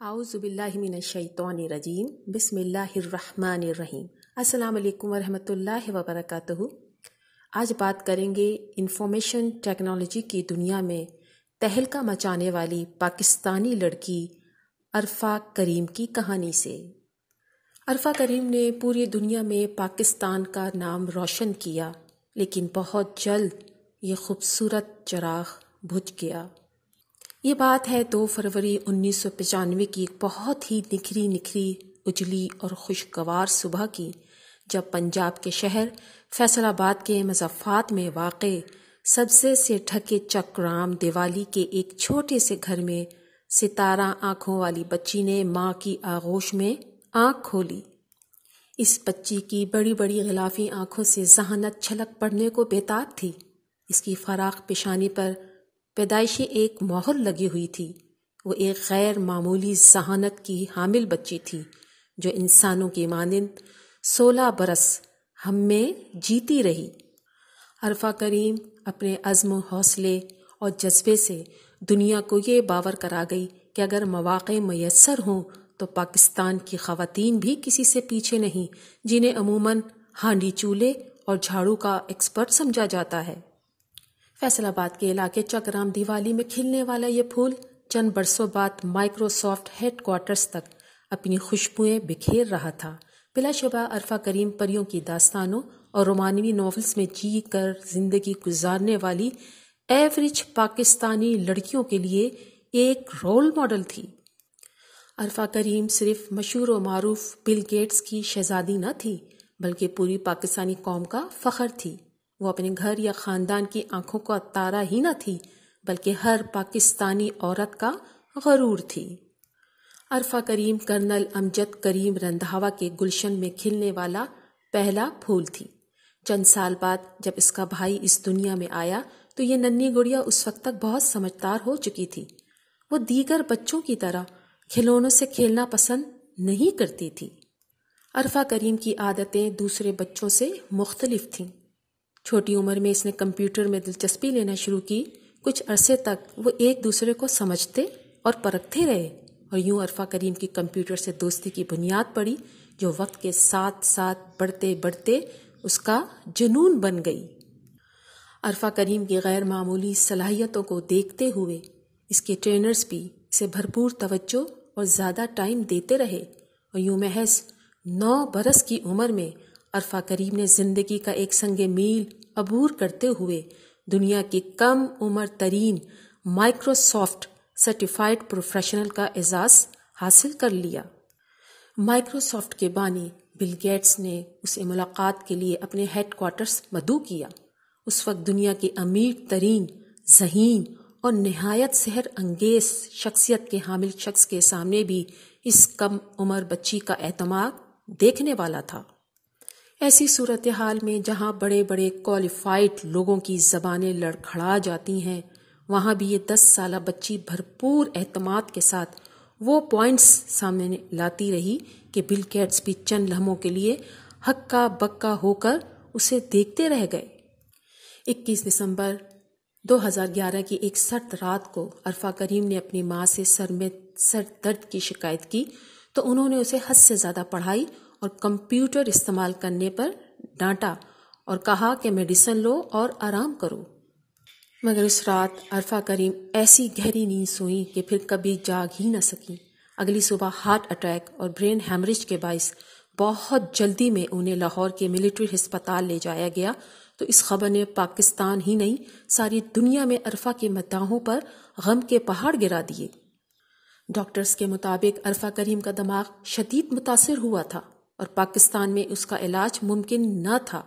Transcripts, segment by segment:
اعوذ باللہ من الشیطان الرجیم بسم اللہ الرحمن الرحیم۔ السلام علیکم ورحمۃ اللہ وبرکاتہ۔ آج بات کریں گے انفارمیشن ٹیکنالوجی کی دنیا میں تہلکہ مچانے والی پاکستانی لڑکی عرفہ کریم کی کہانی سے۔ عرفہ کریم نے پوری دنیا میں پاکستان کا نام روشن کیا، لیکن بہت جلد یہ خوبصورت چراغ بجھ گیا۔ یہ بات ہے 2 فروری 1995 کی ایک بہت ہی نکھری اجلی اور خوشگوار صبح کی، جب پنجاب کے شہر فیصل آباد کے مضافات میں واقع سبزے سے ڈھکے چکرام دیوالی کے ایک چھوٹے سے گھر میں ستارہ آنکھوں والی بچی نے ماں کی آغوش میں آنکھ کھولی۔ اس بچی کی بڑی بڑی غلافی آنکھوں سے ذہانت چھلک پڑنے کو بےتاب تھی۔ اس کی فراخ پیشانی پر پیدائشی ایک مہر لگی ہوئی تھی۔ وہ ایک غیر معمولی ذہانت کی حامل بچی تھی، جو انسانوں کی مانند 16 برس ہم میں جیتی رہی۔ عرفہ کریم اپنے عزم و حوصلے اور جذبے سے دنیا کو یہ باور کرا گئی کہ اگر مواقع میسر ہوں تو پاکستان کی خواتین بھی کسی سے پیچھے نہیں، جنہیں عموماً ہانڈی چولہے اور جھاڑو کا ایکسپرٹ سمجھا جاتا ہے۔ فیصل آباد کے علاقے چکرام دیوالی میں کھلنے والا یہ پھول چند برسوں بعد مائکروسافٹ ہیڈ کوارٹرز تک اپنی خوشبوئیں بکھیر رہا تھا۔ بلا شبہ عرفہ کریم پریوں کی داستانوں اور رومانوی ناولز میں جی کر زندگی گزارنے والی ایوریج پاکستانی لڑکیوں کے لیے ایک رول ماڈل تھی۔ عرفہ کریم صرف مشہور و معروف بل گیٹس کی شہزادی نہ تھی، بلکہ پوری پاکستانی قوم کا فخر تھی۔ وہ اپنے گھر یا خاندان کی آنکھوں کا تارا ہی نہ تھی، بلکہ ہر پاکستانی عورت کا غرور تھی۔ عرفہ کریم کرنل امجد کریم رندھاوا کے گلشن میں کھلنے والا پہلا پھول تھی۔ چند سال بعد جب اس کا بھائی اس دنیا میں آیا تو یہ ننھی گڑیا اس وقت تک بہت سمجھدار ہو چکی تھی۔ وہ دیگر بچوں کی طرح کھلونوں سے کھیلنا پسند نہیں کرتی تھی۔ عرفہ کریم کی عادتیں دوسرے بچوں سے مختلف تھیں۔ چھوٹی عمر میں اس نے کمپیوٹر میں دلچسپی لینا شروع کی۔ کچھ عرصے تک وہ ایک دوسرے کو سمجھتے اور پرکھتے رہے، اور یوں عرفہ کریم کی کمپیوٹر سے دوستی کی بنیاد پڑی، جو وقت کے ساتھ ساتھ بڑھتے بڑھتے اس کا جنون بن گئی۔ عرفہ کریم کی غیر معمولی صلاحیتوں کو دیکھتے ہوئے اس کے ٹرینرز بھی اسے بھرپور توجہ اور زیادہ ٹائم دیتے رہے، اور یوں محض 9 برس کی عمر میں عرفہ کریم نے زندگی کا ایک سنگ میل عبور کرتے ہوئے دنیا کی کم عمر ترین مائکروسافٹ سرٹیفائیڈ پروفیشنل کا اعزاز حاصل کر لیا۔ مائکروسافٹ کے بانی بل گیٹس نے اسے ملاقات کے لیے اپنے ہیڈ کوارٹرز مدعو کیا۔ اس وقت دنیا کے امیر ترین، ذہین اور نہایت سحر انگیز شخصیت کے حامل شخص کے سامنے بھی اس کم عمر بچی کا اعتماد دیکھنے والا تھا۔ ایسی صورتحال میں جہاں بڑے بڑے کوالیفائڈ لوگوں کی زبانیں لڑکھڑا جاتی ہیں، وہاں بھی یہ 10 سالہ بچی بھرپور اعتماد کے ساتھ وہ پوائنٹس سامنے لاتی رہی کہ بل گیٹس بھی چند لمحوں کے لیے ہکا بکا ہو کر اسے دیکھتے رہ گئے۔ 21 دسمبر 2011 کی ایک سرد رات کو عرفہ کریم نے اپنی ماں سے سر درد کی شکایت کی تو انہوں نے اسے حد سے زیادہ پڑھائی اور کمپیوٹر استعمال کرنے پر ڈانٹا اور کہا کہ میڈیسن لو اور آرام کرو۔ مگر اس رات عرفہ کریم ایسی گہری نیند سوئی کہ پھر کبھی جاگ ہی نہ سکی۔ اگلی صبح ہارٹ اٹیک اور برین ہیمریج کے باعث بہت جلدی میں انہیں لاہور کے ملٹری ہسپتال لے جایا گیا، تو اس خبر نے پاکستان ہی نہیں ساری دنیا میں عرفہ کے مداحوں پر غم کے پہاڑ گرا دیے۔ ڈاکٹرز کے مطابق عرفہ کریم کا دماغ شدید متاثر ہوا تھا اور پاکستان میں اس کا علاج ممکن نہ تھا،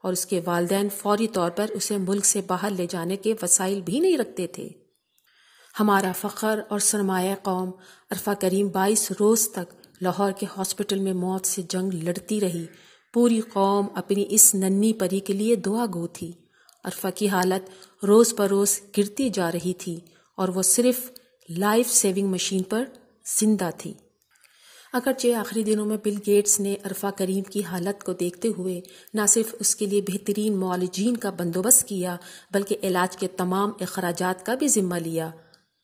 اور اس کے والدین فوری طور پر اسے ملک سے باہر لے جانے کے وسائل بھی نہیں رکھتے تھے۔ ہمارا فخر اور سرمایہ قوم عرفہ کریم 22 روز تک لاہور کے ہاسپٹل میں موت سے جنگ لڑتی رہی۔ پوری قوم اپنی اس ننھی پری کے لیے دعا گو تھی۔ عرفہ کی حالت روز بروز گرتی جا رہی تھی اور وہ صرف لائف سیونگ مشین پر زندہ تھی۔ اگرچہ آخری دنوں میں بل گیٹس نے عرفہ کریم کی حالت کو دیکھتے ہوئے نہ صرف اس کے لیے بہترین معالجین کا بندوبست کیا، بلکہ علاج کے تمام اخراجات کا بھی ذمہ لیا،